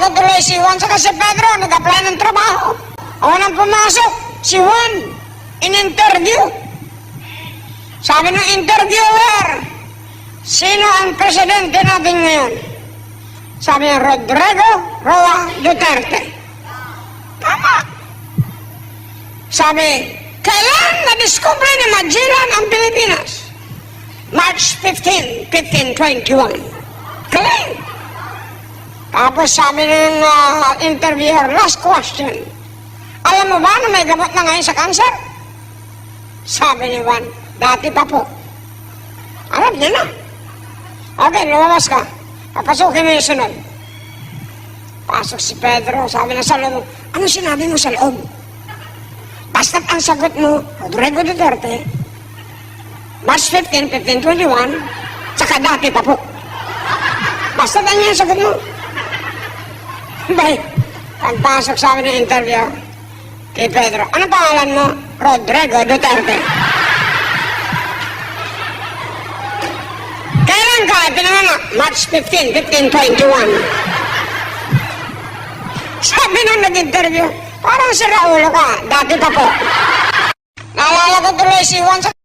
ko tuloy si Juan saka si Pedro, nag-apply ng trabaho. Unang pumasok, si Juan, in-interview. Sabi ng interviewer, sino ang presidente natin ngayon? Sabi niya, Rodrigo Roa Duterte. Tama. Sabi, kailan na-discover ni Magellan ang Pilipinas? March 15, 1521. Kailan? Tapos sabi ng interviewer, last question. Alam mo ba na may gamot na ngayon sa cancer? Sabi ni Juan, dati pa po. Alam niya na. Okay, lumabas ka. Papasukin mo yung sunod. Pasok si Pedro, sabi na sa loob, ano sinabi mo sa loob? Basta't ang sagot mo, Rodrigo Duterte, March 15, 1521, tsaka dati pa po. Basta't ano yung sagot mo? Bay, pagpasok sa amin ng interview kay Pedro, ano pangalan mo? Rodrigo Duterte. Kailan ka pinanganak? March 15, 1521. Sabi nung nag-interview, parang si Raulo ka, dati pa po. Naalala ko tuloy si Juan sa